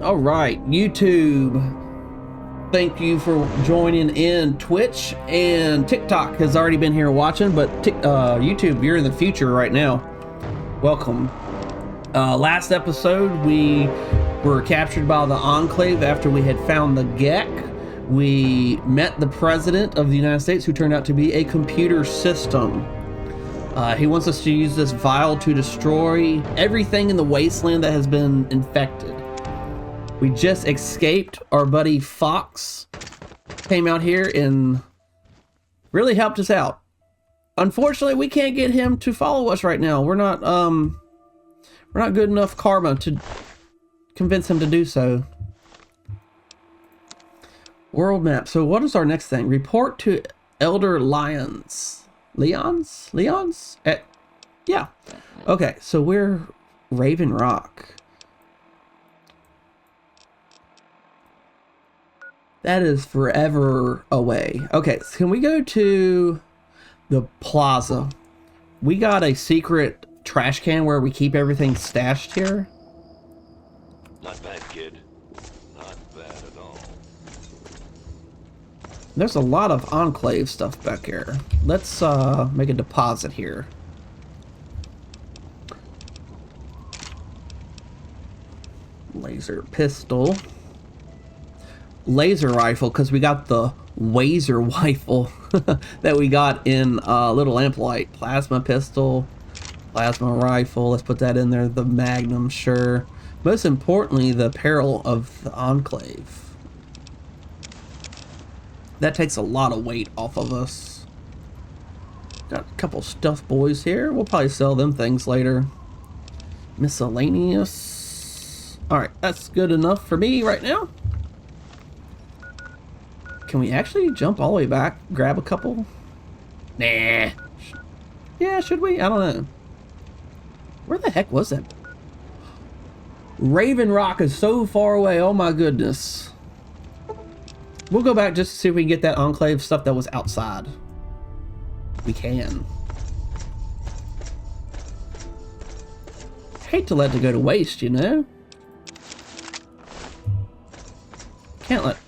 All right, YouTube. Thank you for joining in. Twitch and TikTok has already been here watching, but YouTube, you're in the future right now. Welcome. Last episode, we were captured by the Enclave after we had found the Gek. We met the President of the United States, who turned out to be a computer system. He wants us to use this vial to destroy everything in the wasteland that has been infected. We just escaped. Our buddy Fox came out here and really helped us out. Unfortunately, we can't get him to follow us right now. We're not good enough karma to convince him to do so. World map. So what is our next thing? Report to Elder Lyons. Leons? Yeah. Okay, so we're Raven Rock. That is forever away. Okay, so can we go to the plaza? We got a secret trash can where we keep everything stashed here. Not bad, kid. Not bad at all. There's a lot of Enclave stuff back here. Let's make a deposit here. Laser pistol. Laser rifle, because we got the Wazer rifle that we got in Little Lamplight. Plasma pistol, plasma rifle, let's put that in there. The Magnum, sure. Most importantly, the Peril of the Enclave. That takes a lot of weight off of us. Got a couple stuffed boys here. We'll probably sell them things later. Miscellaneous. Alright, that's good enough for me right now. Can we actually jump all the way back, grab a couple? Nah. Yeah, should we? I don't know. Where the heck was that? Raven Rock is so far away. Oh my goodness. We'll go back just to see if we can get that Enclave stuff that was outside. We can. Hate to let it go to waste, you know? Can't let...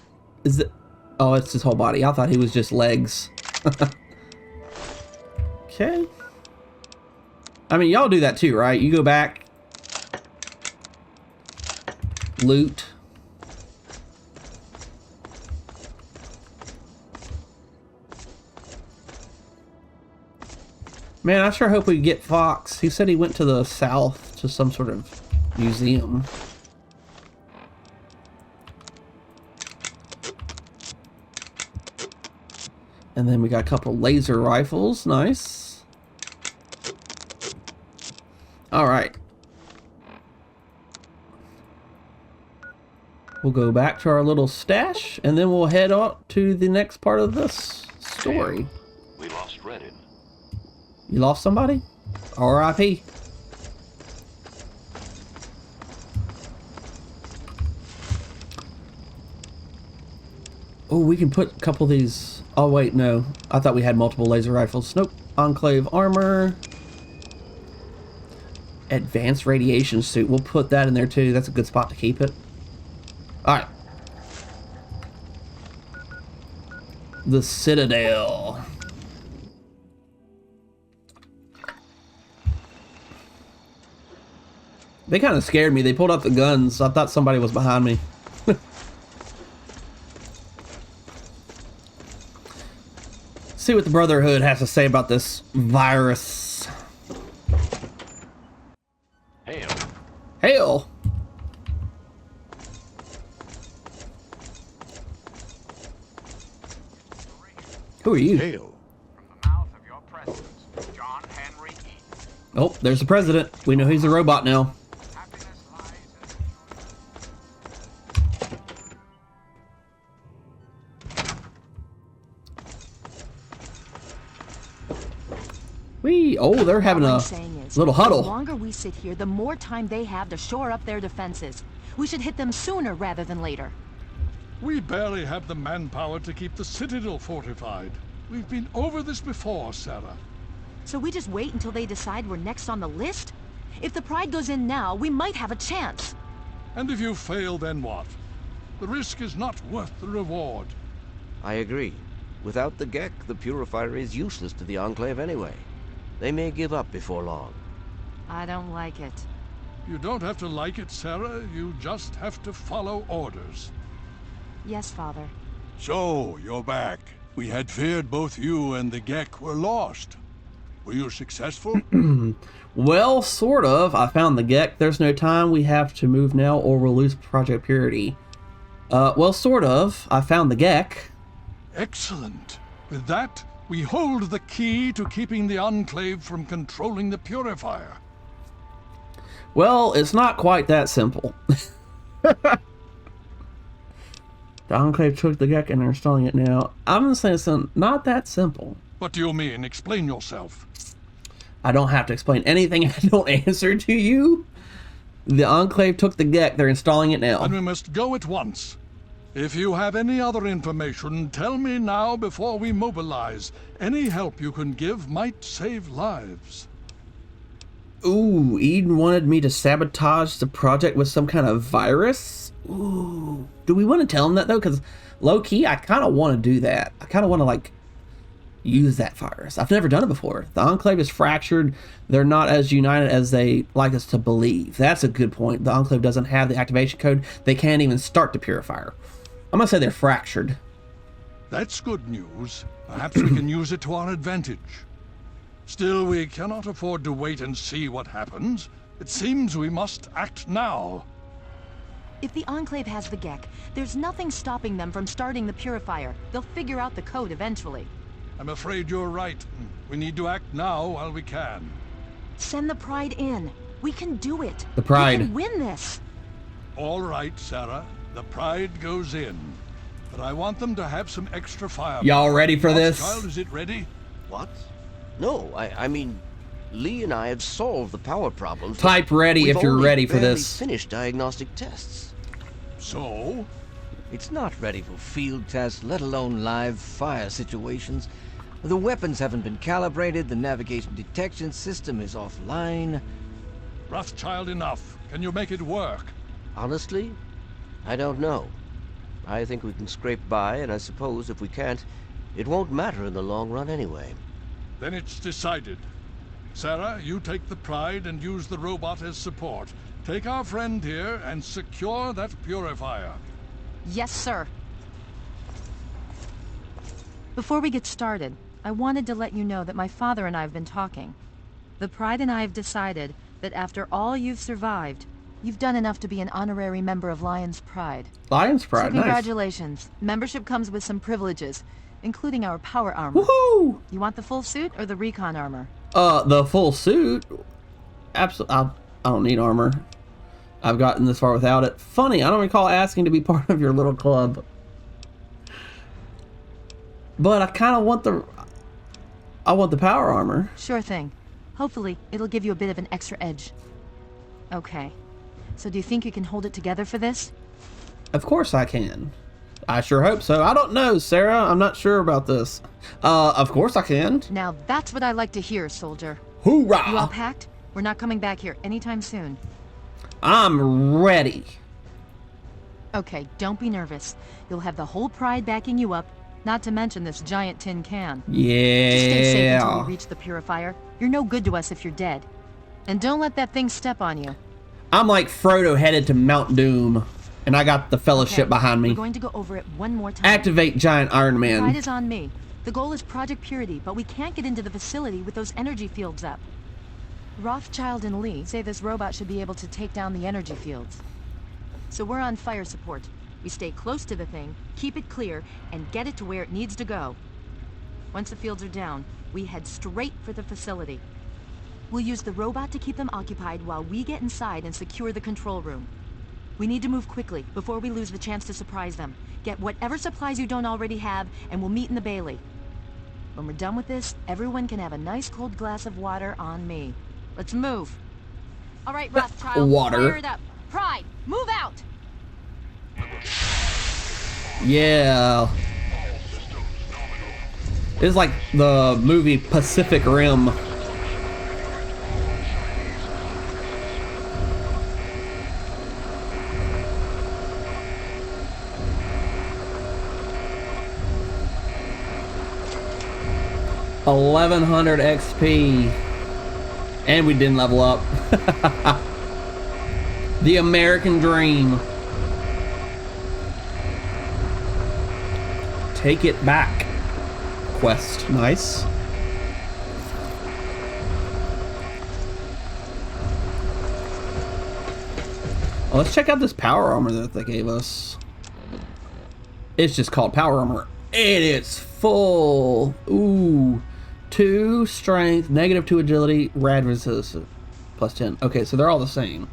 Is it... Oh, it's his whole body. I thought he was just legs. Okay. I mean, y'all do that too, right? You go back. Loot. Man, I sure hope we get Fox. He said he went to the south to some sort of museum. And then we got a couple laser rifles. Nice. Alright. We'll go back to our little stash, and then we'll head out to the next part of this story. We lost Reddin. You lost somebody? R.I.P. Oh, we can put a couple of these... Oh, wait, no. I thought we had multiple laser rifles. Nope. Enclave armor. Advanced radiation suit. We'll put that in there, too. That's a good spot to keep it. Alright. The Citadel. They kind of scared me. They pulled out the guns. I thought somebody was behind me. See what the Brotherhood has to say about this virus. Hail. Hail! Who are you? Hail. From the mouth of your president, John Henry Eaton. Oh, there's the president. We know he's a robot now. Happiness lies Whee! Oh, they're having a little huddle. The longer we sit here, the more time they have to shore up their defenses. We should hit them sooner rather than later. We barely have the manpower to keep the Citadel fortified. We've been over this before, Sarah. So we just wait until they decide we're next on the list? If the Pride goes in now, we might have a chance. And if you fail, then what? The risk is not worth the reward. I agree. Without the Gek, the Purifier is useless to the Enclave anyway. They may give up before long. I don't like it. You don't have to like it, Sarah. You just have to follow orders. Yes, Father. So, you're back. We had feared both you and the Gek were lost. Were you successful? Well, sort of. I found the Gek. There's no time. We have to move now or we'll lose Project Purity. Well, sort of. I found the Gek. Excellent. With that, we hold the key to keeping the Enclave from controlling the Purifier. Well, it's not quite that simple. The Enclave took the Gek and they're installing it now. I'm gonna say it's not that simple. What do you mean? Explain yourself. I don't have to explain anything. I don't answer to you. The Enclave took the Gek. They're installing it now. And we must go at once. If you have any other information, tell me now before we mobilize. Any help you can give might save lives. Ooh, Eden wanted me to sabotage the project with some kind of virus? Ooh. Do we want to tell him that, though? Because, low-key, I kind of want to do that. I kind of want to, like, use that virus. I've never done it before. The Enclave is fractured. They're not as united as they like us to believe. That's a good point. The Enclave doesn't have the activation code. They can't even start the Purifier. I'm going to say they're fractured. That's good news. Perhaps we can use it to our advantage. Still, we cannot afford to wait and see what happens. It seems we must act now. If the Enclave has the Gek, there's nothing stopping them from starting the Purifier. They'll figure out the code eventually. I'm afraid you're right. We need to act now while we can. Send the Pride in. We can do it. The Pride. We can win this. All right, Sarah. The Pride goes in. But I want them to have some extra fire. Y'all ready for this? Child, is it ready? What? No, I mean, Lee and I have solved the power problems. Type ready if you're ready for this. Finished diagnostic tests. So? It's not ready for field tests, let alone live fire situations. The weapons haven't been calibrated, the navigation detection system is offline. Rothschild, enough. Can you make it work? Honestly, I don't know. I think we can scrape by, and I suppose if we can't, it won't matter in the long run anyway. Then it's decided. Sarah, you take the Pride and use the robot as support. Take our friend here and secure that Purifier. Yes, sir. Before we get started, I wanted to let you know that my father and I have been talking. The Pride and I have decided that after all you've survived, you've done enough to be an honorary member of Lion's Pride. Lion's Pride, So nice. congratulations. Membership comes with some privileges, including our power armor. Woohoo! You want the full suit or the recon armor? The full suit? Absolutely. I don't need armor. I've gotten this far without it. Funny, I don't recall asking to be part of your little club. But I kind of want the power armor. Sure thing. Hopefully, it'll give you a bit of an extra edge. Okay. So do you think you can hold it together for this? Of course I can. I sure hope so. I don't know, Sarah. I'm not sure about this. Of course I can. Now that's what I like to hear, soldier. Hoorah! You all packed? We're not coming back here anytime soon. I'm ready. Okay, don't be nervous. You'll have the whole Pride backing you up, not to mention this giant tin can. Just stay safe until Yeah. we reach the Purifier. You're no good to us if you're dead. And don't let that thing step on you. I'm like Frodo headed to Mount Doom, and I got the Fellowship Okay, behind me. We're going to go over it one more time. Activate Giant Iron Pride Man. is on me. The goal is Project Purity, but we can't get into the facility with those energy fields up. Rothschild and Lee say this robot should be able to take down the energy fields. So we're on fire support. We stay close to the thing, keep it clear, and get it to where it needs to go. Once the fields are down, we head straight for the facility. We'll use the robot to keep them occupied while we get inside and secure the control room. We need to move quickly before we lose the chance to surprise them. Get whatever supplies you don't already have, and we'll meet in the Bailey. When we're done with this, everyone can have a nice cold glass of water on me. Let's move. All right, Rothschild, Water. fire it up. Pride, move out! Yeah. It's like the movie Pacific Rim. 1100 XP. And we didn't level up. The American dream. Take it back. Quest. Nice. Well, let's check out this power armor that they gave us. It's just called power armor. And it's full. Ooh. 2 strength, -2 agility, rad resistance, +10. Okay, so they're all the same.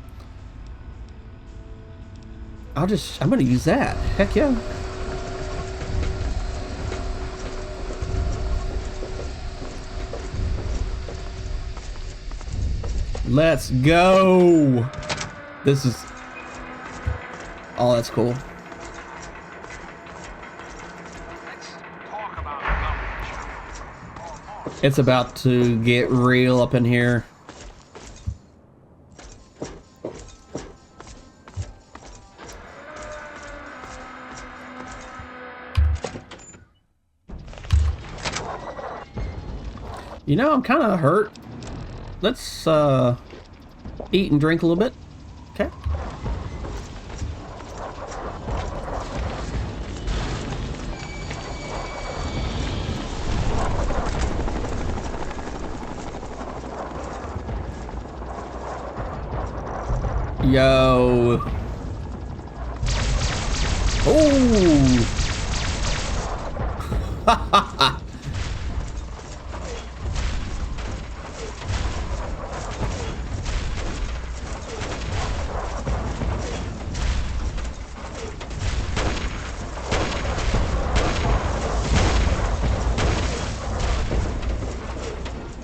I'm gonna use that. Heck yeah. Let's go. This is... Oh, that's cool. It's about to get real up in here. You know, I'm kind of hurt. Let's eat and drink a little bit. Okay. Yo. Oh.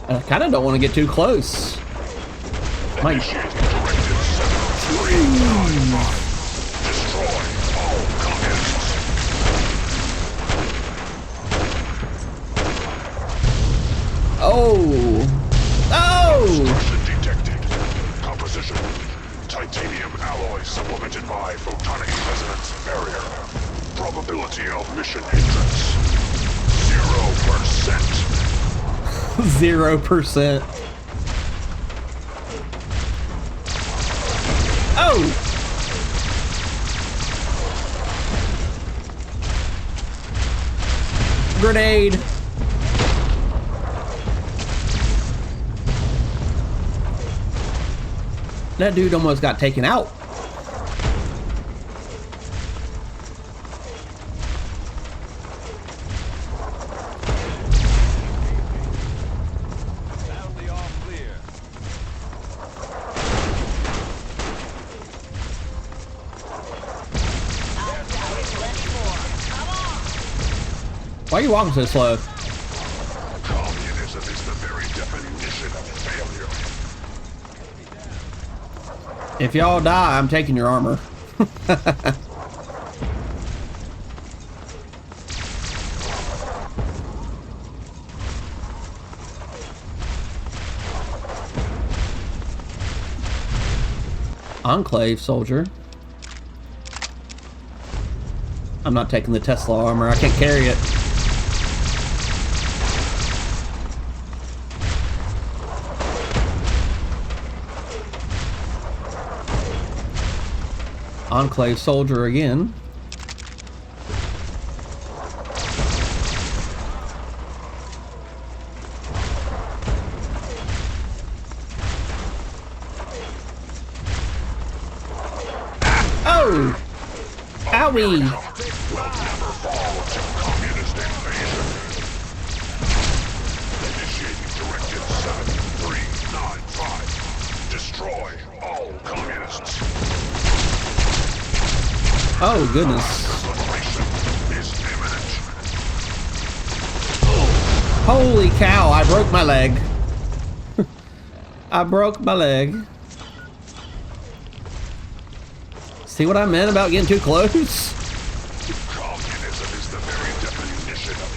I kind of don't want to get too close. My... Oh! Oh! Detected. Composition: titanium alloy supplemented by photonic resonance barrier. Probability of mission hindrance: 0%. 0%. Oh! Grenade. That dude almost got taken out. Why are you walking so slow? Communism is the very definition of failure. If y'all die, I'm taking your armor. Enclave soldier. I'm not taking the Tesla armor. I can't carry it. Enclave soldier again. Oh! Owie! Initiating Directive 7395. Destroy all communists. Oh, goodness. Holy cow, I broke my leg. I broke my leg. See what I meant about getting too close? Communism is the very definition of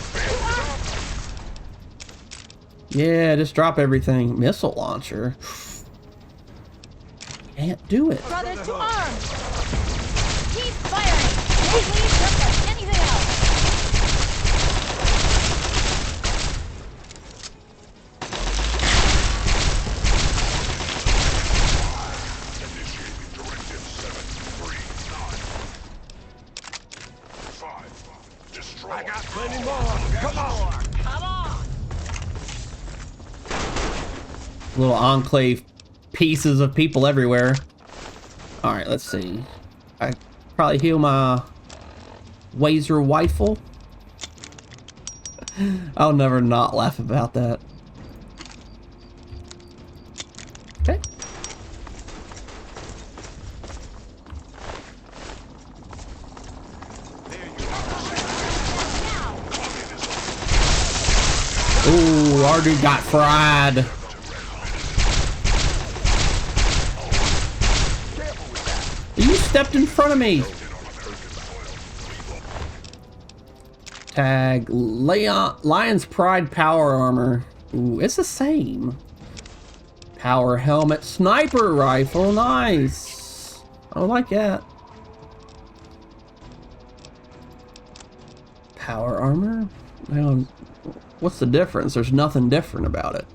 failure. Yeah, just drop everything. Missile launcher. Can't do it. Brothers to arms! Keep firing! Please don't get anything else! Plenty more. Come on. Little enclave pieces of people everywhere. All right, let's see. I probably heal my Wazer rifle. I'll never not laugh about that. Okay. Ooh, our dude got fried. You stepped in front of me. Tag Lion's Pride power armor. Ooh, it's the same. Power helmet, sniper rifle, nice. I like that. Power armor? Hang on. What's the difference? There's nothing different about it.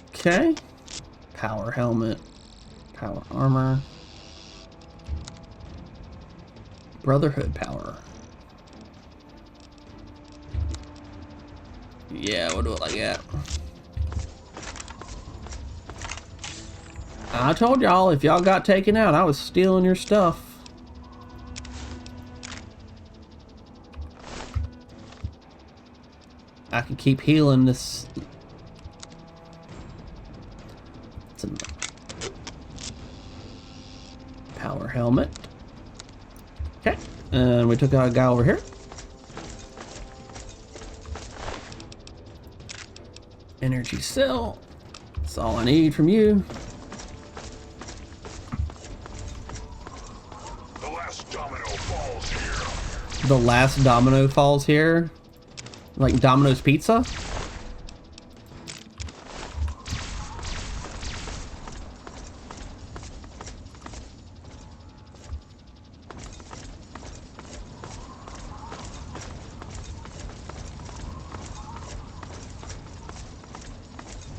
Okay. Power helmet. Power armor. Brotherhood power. Yeah, we'll do it like that. I told y'all, if y'all got taken out, I was stealing your stuff. I can keep healing this. It's a power helmet. Okay, and we took out a guy over here. Energy cell. That's all I need from you. The last domino falls here. The last domino falls here? Like Domino's Pizza?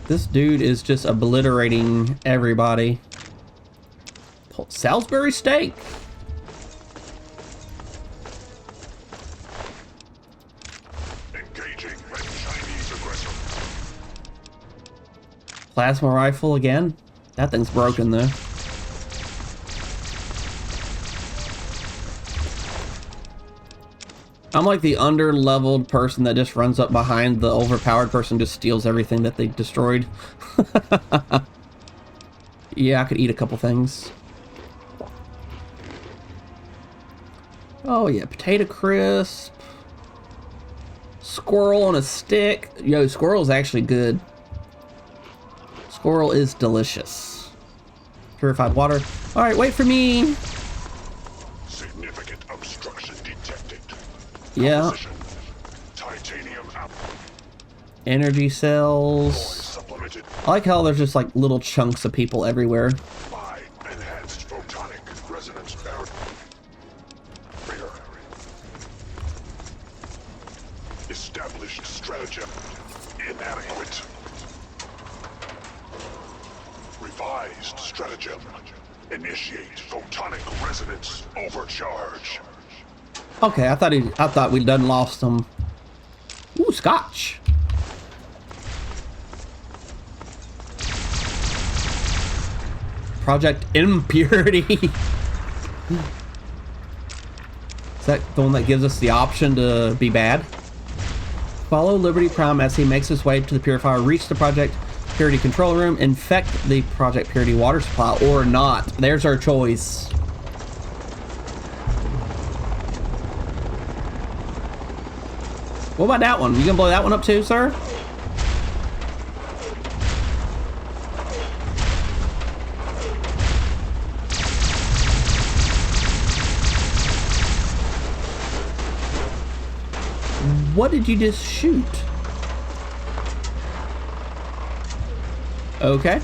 This dude is just obliterating everybody. Salisbury steak. Engaging Red Chinese aggressor. Plasma rifle again? That thing's broken though. I'm like the under-leveled person that just runs up behind the overpowered person, just steals everything that they destroyed. Yeah, I could eat a couple things. Oh yeah, potato crisp. Squirrel on a stick. Yo, squirrel's actually good. Squirrel is delicious. Purified water. Alright, wait for me. Significant obstruction detected. Yeah. Composition. Titanium Energy cells. supplemented I like how there's just like little chunks of people everywhere. by enhanced photonic resonance barrier. Established stratagem inadequate. Revised stratagem. Initiate photonic resonance overcharge. Okay, I thought we'd done lost them. Ooh, scotch. Project Impurity. Is that the one that gives us the option to be bad? Follow Liberty Prime as he makes his way to the purifier, reach the Project Purity control room, infect the Project Purity water supply, or not. There's our choice. What about that one? You gonna blow that one up too, sir? What did you just shoot? Okay.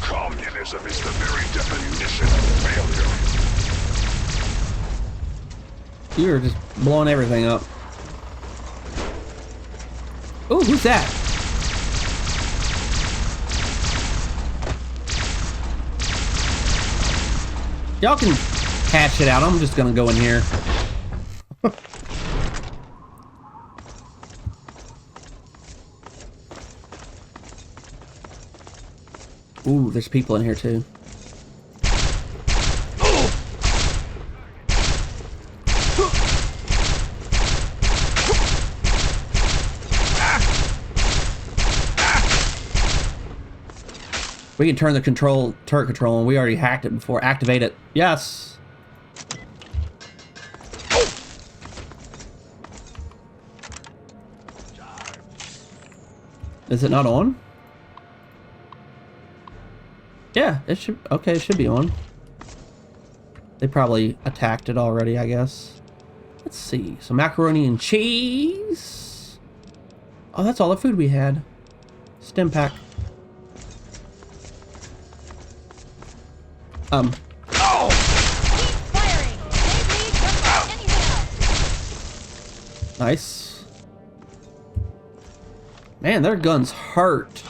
Communism is the very definition of failure. You're just blowing everything up. Oh, who's that? Y'all can hash it out. I'm just gonna go in here. Ooh, there's people in here too. We can turn the turret control on. We already hacked it before. Activate it. Yes. Is it not on? Yeah, it should. Okay, it should be on. They probably attacked it already, I guess. Let's see. Some macaroni and cheese. Oh, that's all the food we had. Stim pack. Keep firing. Anything else. Nice. Man, their guns hurt.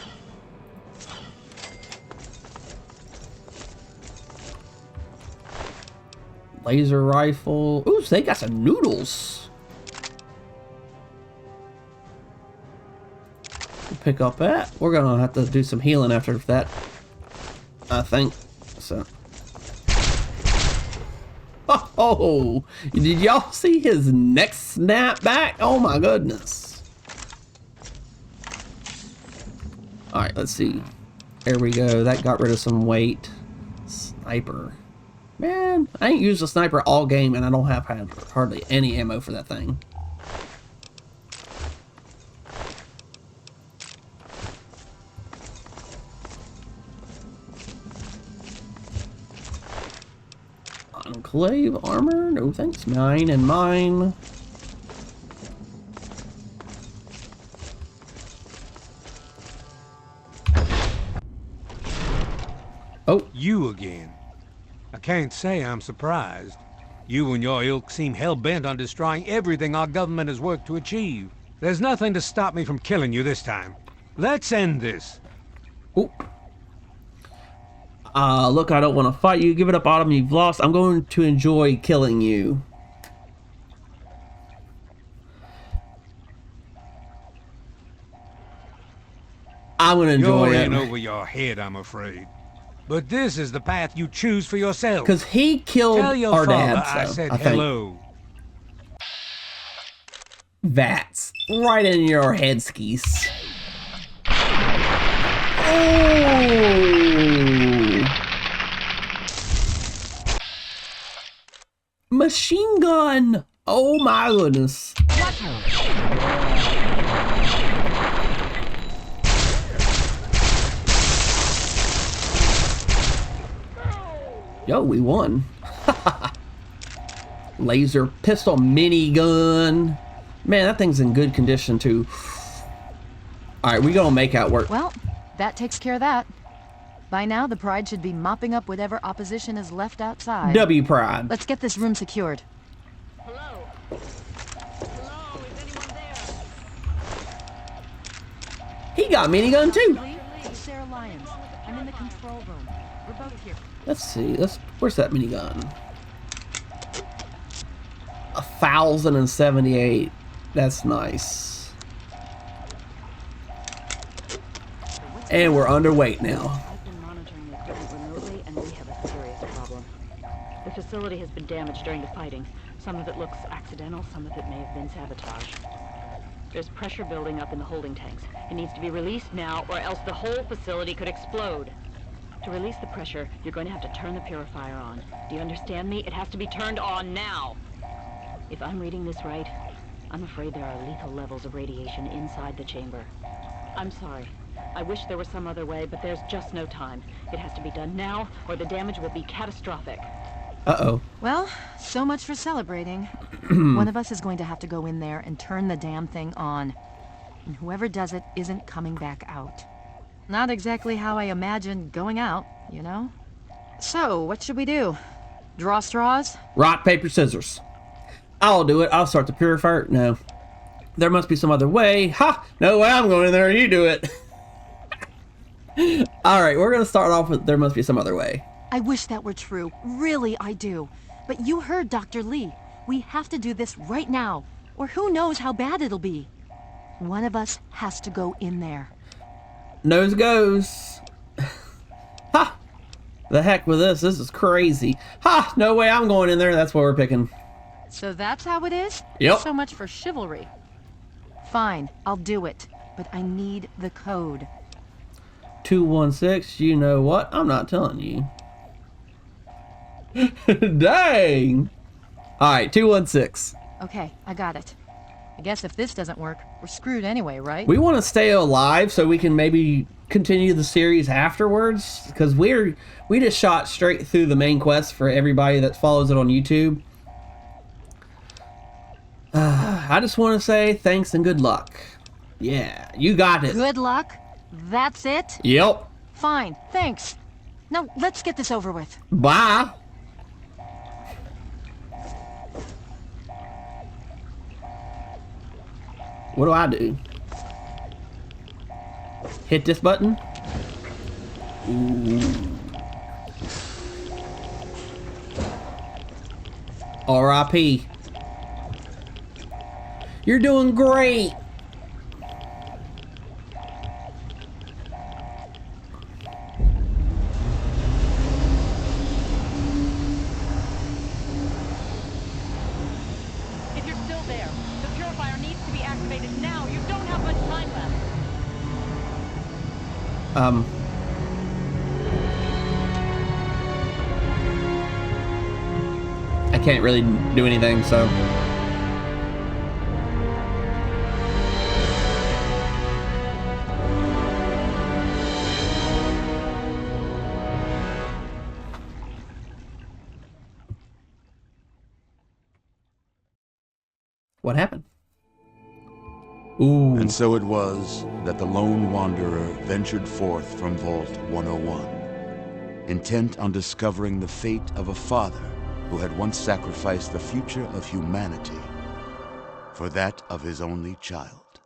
Laser rifle. Ooh, so they got some noodles. We'll pick up that. We're gonna have to do some healing after that, I think. So. Oh, did y'all see his neck snap back? Oh my goodness. All right, let's see. There we go. That got rid of some weight. Sniper. Man, I ain't used a sniper all game and I don't have hardly any ammo for that thing. Enclave armor? No thanks. Mine and mine. Oh. You again. I can't say I'm surprised. You and your ilk seem hell-bent on destroying everything our government has worked to achieve. There's nothing to stop me from killing you this time. Let's end this. Oop. Look, I don't want to fight you. Give it up, Autumn. You've lost. I'm going to enjoy killing you. I'm going to enjoy You're it. in over your head, I'm afraid. But this is the path you choose for yourself. Because he killed Tell your our father dad, I so, said I think. hello. That's right in your head skis. Oh! Machine gun! Oh my goodness. Yo, we won. Laser pistol minigun. Man, that thing's in good condition too. Alright, we gonna make out work. Well, that takes care of that. By now, the Pride should be mopping up whatever opposition is left outside. W Pride. Let's get this room secured. Hello? Hello, is anyone there? He got minigun too. Lee, Sarah Lyons. I'm in the control room. We're both here. Let's see. Where's that minigun? 1,078. That's nice. And we're underweight now. I've been monitoring the equipment remotely, and we have a serious problem. The facility has been damaged during the fighting. Some of it looks accidental, some of it may have been sabotage. There's pressure building up in the holding tanks. It needs to be released now, or else the whole facility could explode. To release the pressure, you're going to have to turn the purifier on. Do you understand me? It has to be turned on now. If I'm reading this right, I'm afraid there are lethal levels of radiation inside the chamber. I'm sorry. I wish there was some other way, but there's just no time. It has to be done now, or the damage will be catastrophic. Uh-oh. Well, so much for celebrating. One of us is going to have to go in there and turn the damn thing on. And whoever does it isn't coming back out. Not exactly how I imagined going out, you know? So, what should we do? Draw straws? Rock, paper, scissors. I'll do it. I'll start the purifier. No. There must be some other way. Ha! No way I'm going in there. You do it. Alright, we're going to start off with there must be some other way. I wish that were true. Really, I do. But you heard Dr. Lee. We have to do this right now, or who knows how bad it'll be. One of us has to go in there. Nose goes. Ha! The heck with this. This is crazy. Ha! No way I'm going in there. That's what we're picking. So that's how it is? Yep. So much for chivalry. Fine, I'll do it. But I need the code. 216, you know what? I'm not telling you. Dang! Alright, 216. Okay, I got it. I guess if this doesn't work, we're screwed anyway, right? We want to stay alive so we can maybe continue the series afterwards, because we just shot straight through the main quest for everybody that follows it on YouTube. I just want to say thanks and good luck. Yeah, you got it. Good luck? That's it? Yep. Fine, thanks. Now, let's get this over with. Bye. What do I do? Hit this button? Ooh. R.I.P. You're doing great. If you're still there, the purifier needs to be activated now. You don't have much time left. I can't really do anything, so. What happened? Ooh. And so it was that the lone wanderer ventured forth from Vault 101, intent on discovering the fate of a father who had once sacrificed the future of humanity for that of his only child.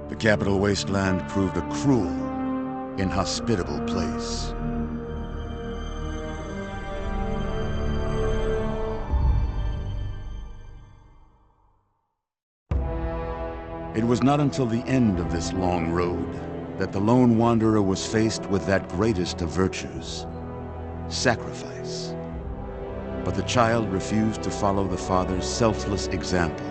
The Capital Wasteland proved a cruel, inhospitable place. It was not until the end of this long road that the lone wanderer was faced with that greatest of virtues, sacrifice. But the child refused to follow the father's selfless example,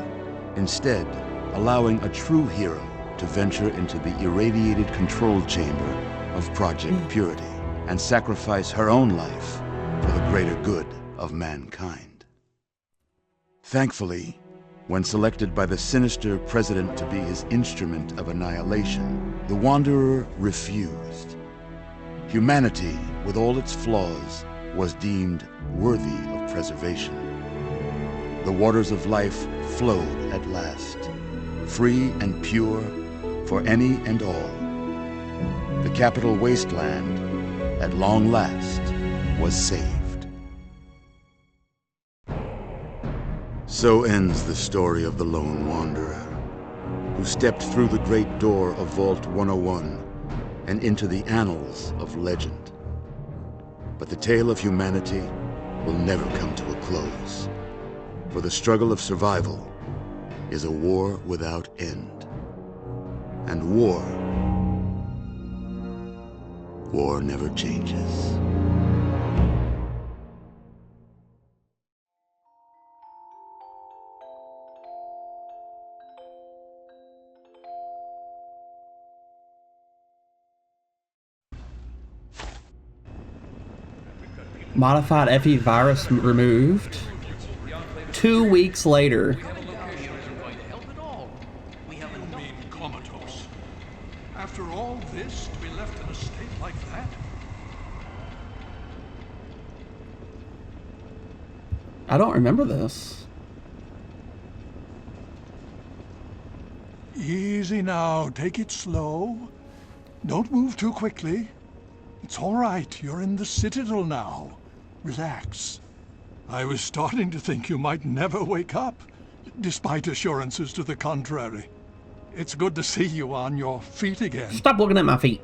instead allowing a true hero to venture into the irradiated control chamber of Project Purity and sacrifice her own life for the greater good of mankind. Thankfully, when selected by the sinister president to be his instrument of annihilation, the Wanderer refused. Humanity, with all its flaws, was deemed worthy of preservation. The waters of life flowed at last, free and pure for any and all. The Capital Wasteland, at long last, was saved. So ends the story of the Lone Wanderer, who stepped through the great door of Vault 101 and into the annals of legend. But the tale of humanity will never come to a close, for the struggle of survival is a war without end. And war never changes. Modified FE virus removed. 2 weeks later. Comatose. After all this, to be left in a state like that? I don't remember this. Easy now, take it slow. Don't move too quickly. It's all right, you're in the Citadel now. Relax. I was starting to think you might never wake up. despite assurances to the contrary. It's good to see you on your feet again. Stop looking at my feet.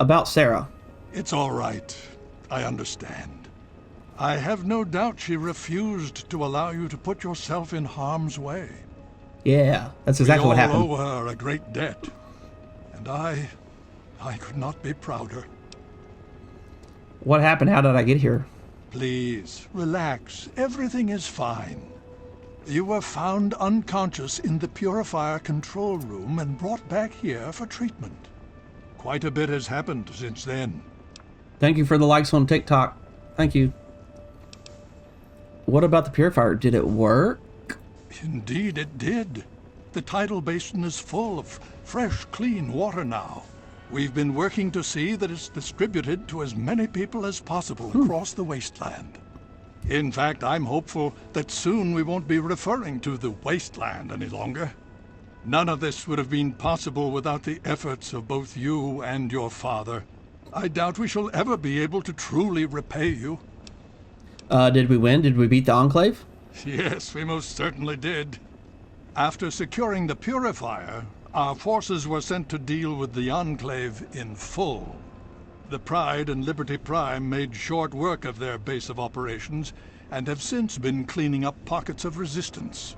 About Sarah. It's all right. I understand. I have no doubt she refused to allow you to put yourself in harm's way. Yeah, that's exactly what happened. We all owe her a great debt. And I could not be prouder. What happened? How did I get here? Please, relax. Everything is fine. You were found unconscious in the purifier control room and brought back here for treatment. Quite a bit has happened since then. Thank you for the likes on TikTok. Thank you. What about the purifier? Did it work? Indeed it did. The tidal basin is full of fresh, clean water now. We've been working to see that it's distributed to as many people as possible across the wasteland. In fact, I'm hopeful that soon we won't be referring to the wasteland any longer. None of this would have been possible without the efforts of both you and your father. I doubt we shall ever be able to truly repay you. Did we win? Did we beat the Enclave? Yes, we most certainly did. After securing the purifier, our forces were sent to deal with the Enclave in full. The Pride and Liberty Prime made short work of their base of operations and have since been cleaning up pockets of resistance.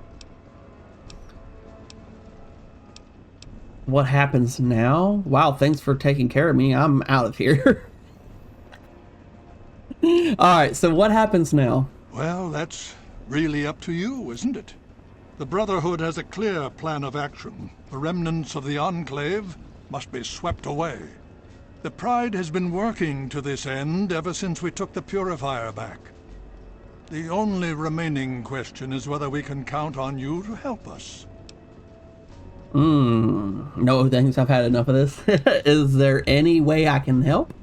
What happens now? Wow, thanks for taking care of me. I'm out of here. Alright, so what happens now? Well, that's really up to you, isn't it? The Brotherhood has a clear plan of action. The remnants of the Enclave must be swept away. The Pride has been working to this end ever since we took the Purifier back. The only remaining question is whether we can count on you to help us. No thanks, I've had enough of this. Is there any way I can help?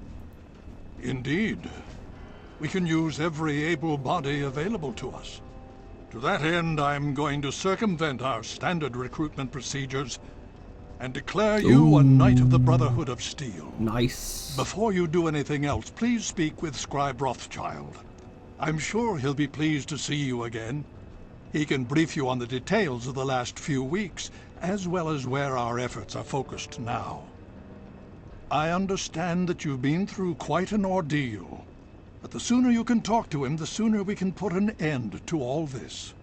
Indeed. We can use every able body available to us. To that end, I'm going to circumvent our standard recruitment procedures and declare you a Knight of the Brotherhood of Steel. Nice. Before you do anything else, please speak with Scribe Rothschild. I'm sure he'll be pleased to see you again. He can brief you on the details of the last few weeks, as well as where our efforts are focused now. I understand that you've been through quite an ordeal, but the sooner you can talk to him, the sooner we can put an end to all this.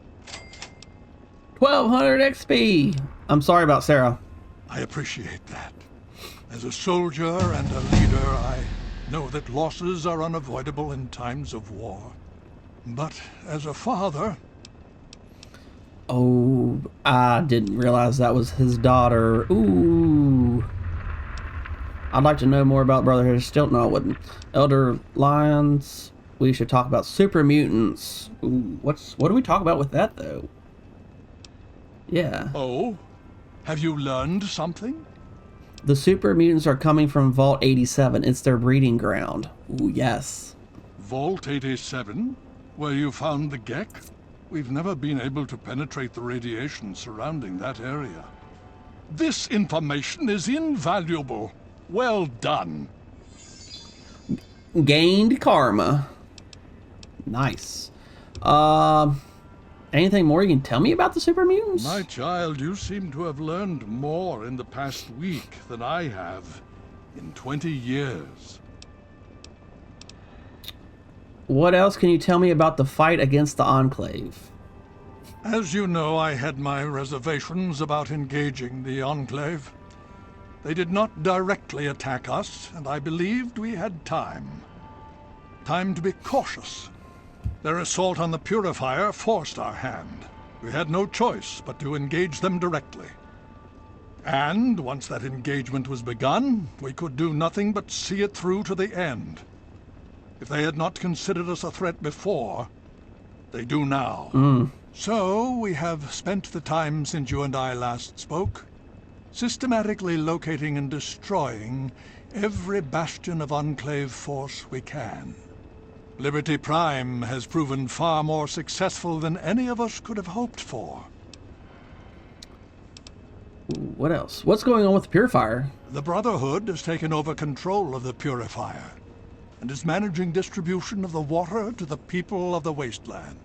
1200 XP! I'm sorry about Sarah. I appreciate that. As a soldier and a leader, I know that losses are unavoidable in times of war. But as a father... Oh, I didn't realize that was his daughter. Ooh. I'd like to know more about Brotherhood of Steel. No, I wouldn't. Elder Lions. We should talk about super mutants. Ooh, what do we talk about with that, though? Yeah. Oh? Have you learned something? The super mutants are coming from Vault 87. It's their breeding ground. Ooh, yes. Vault 87? Where you found the Gek? We've never been able to penetrate the radiation surrounding that area. This information is invaluable. Well done. Gained karma. Nice. Anything more you can tell me about the super mutants? My child, you seem to have learned more in the past week than I have in 20 years. What else can you tell me about the fight against the Enclave? As you know, I had my reservations about engaging the Enclave. They did not directly attack us, and I believed we had time. Time to be cautious. Their assault on the Purifier forced our hand. We had no choice but to engage them directly. And once that engagement was begun, we could do nothing but see it through to the end. If they had not considered us a threat before, they do now. So we have spent the time since you and I last spoke, systematically locating and destroying every bastion of Enclave force we can. Liberty Prime has proven far more successful than any of us could have hoped for. What else? What's going on with the Purifier? The Brotherhood has taken over control of the Purifier and is managing distribution of the water to the people of the wasteland.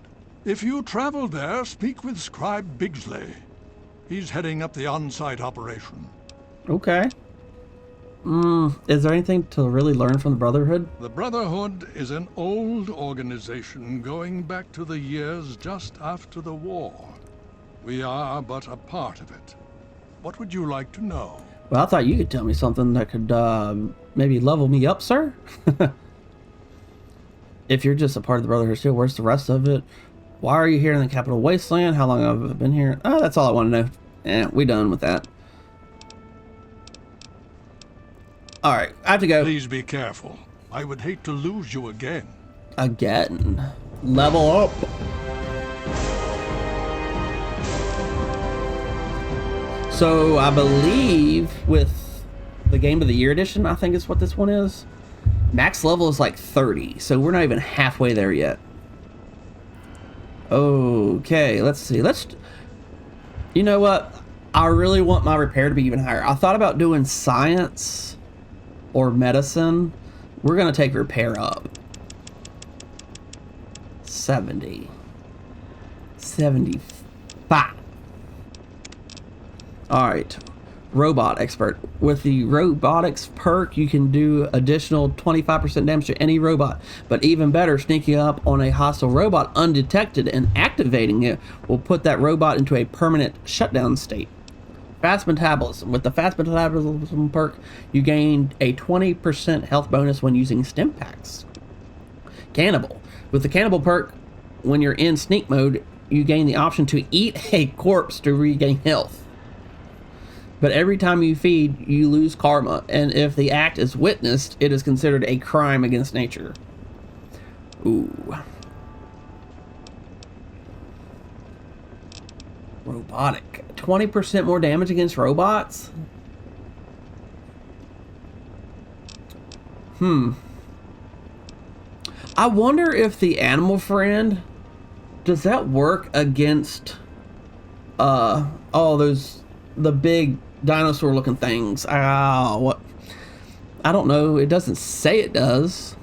If you travel there, speak with Scribe Bigsley. He's heading up the on-site operation. Okay. Is there anything to really learn from the Brotherhood? The Brotherhood is an old organization going back to the years just after the war. We are but a part of it. What would you like to know? Well, I thought you could tell me something that could maybe level me up, sir. If you're just a part of the Brotherhood still, where's the rest of it? Why are you here in the Capital Wasteland? How long have I been here? Oh, that's all I want to know. Yeah, we done with that. Alright, I have to go. Please be careful. I would hate to lose you again. Again. Level up. So, I believe with the Game of the Year edition, I think is what this one is. Max level is like 30, so we're not even halfway there yet. Okay, let's see. You know what? I really want my repair to be even higher. I thought about doing science or medicine. We're going to take repair up. 70. 75. Alright. Robot expert. With the robotics perk, you can do additional 25% damage to any robot. But even better, sneaking up on a hostile robot undetected and activating it will put that robot into a permanent shutdown state. Fast metabolism. With the fast metabolism perk, you gain a 20% health bonus when using stim packs. Cannibal. With the cannibal perk, when you're in sneak mode, you gain the option to eat a corpse to regain health. But every time you feed, you lose karma, and if the act is witnessed, it is considered a crime against nature. Ooh. Robotic. 20% more damage against robots? I wonder if the animal friend, does that work against the big dinosaur looking things? What? I don't know. It doesn't say it does.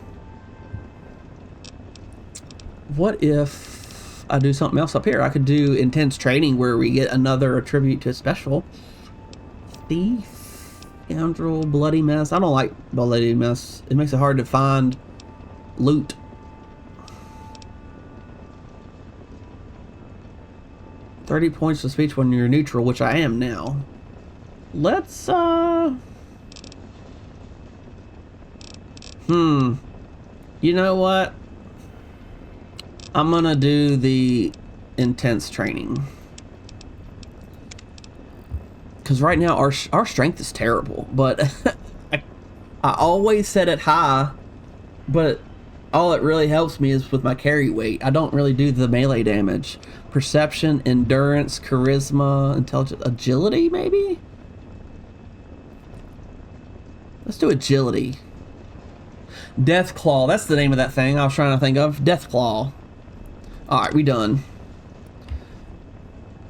What if I do something else up here? I could do intense training where we get another attribute to a special. Thief, scoundrel, bloody mess. I don't like bloody mess. It makes it hard to find loot. $30 points of speech when you're neutral, which I am now. Let's, You know what? I'm gonna do the intense training. Because right now our strength is terrible, but I always set it high, but all it really helps me is with my carry weight. I don't really do the melee damage. Perception, endurance, charisma, intelligence, agility maybe? Let's do agility. Death Claw, that's the name of that thing I was trying to think of. Death Claw. Alright, we done.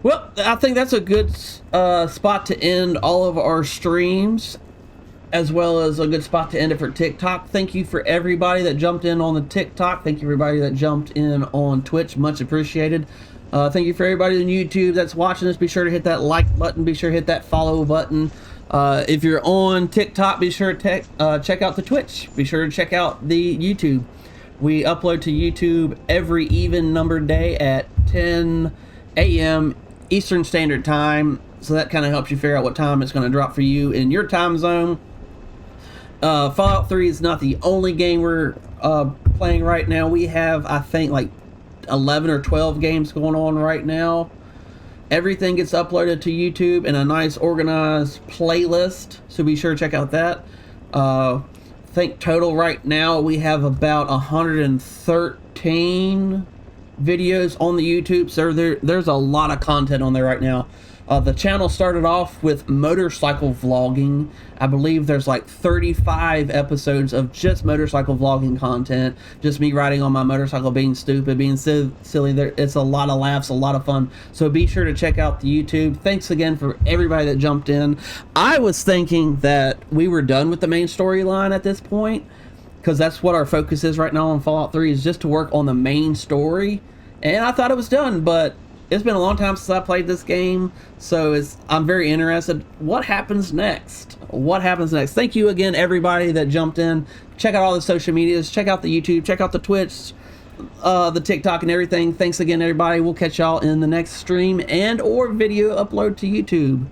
Well, I think that's a good spot to end all of our streams, as well as a good spot to end it for TikTok. Thank you for everybody that jumped in on the TikTok. Thank you for everybody that jumped in on Twitch. Much appreciated. Thank you for everybody on YouTube that's watching this. Be sure to hit that like button. Be sure to hit that follow button. If you're on TikTok, be sure to check out the Twitch. Be sure to check out the YouTube. We upload to YouTube every even numbered day at 10 a.m. Eastern Standard Time. So that kind of helps you figure out what time it's going to drop for you in your time zone. Fallout 3 is not the only game we're playing right now. We have, I think, like 11 or 12 games going on right now. Everything gets uploaded to YouTube in a nice organized playlist, so be sure to check out that. I think total right now we have about 113 videos on the YouTube, so there's a lot of content on there right now. The channel started off with motorcycle vlogging. I believe there's like 35 episodes of just motorcycle vlogging content. Just me riding on my motorcycle, being stupid, being silly. It's a lot of laughs, a lot of fun. So be sure to check out the YouTube. Thanks again for everybody that jumped in. I was thinking that we were done with the main storyline at this point, because that's what our focus is right now on Fallout 3, is just to work on the main story and I thought it was done, but it's been a long time since I played this game, so I'm very interested. What happens next? What happens next? Thank you again, everybody that jumped in. Check out all the social medias. Check out the YouTube. Check out the Twitch, the TikTok, and everything. Thanks again, everybody. We'll catch y'all in the next stream and or video upload to YouTube.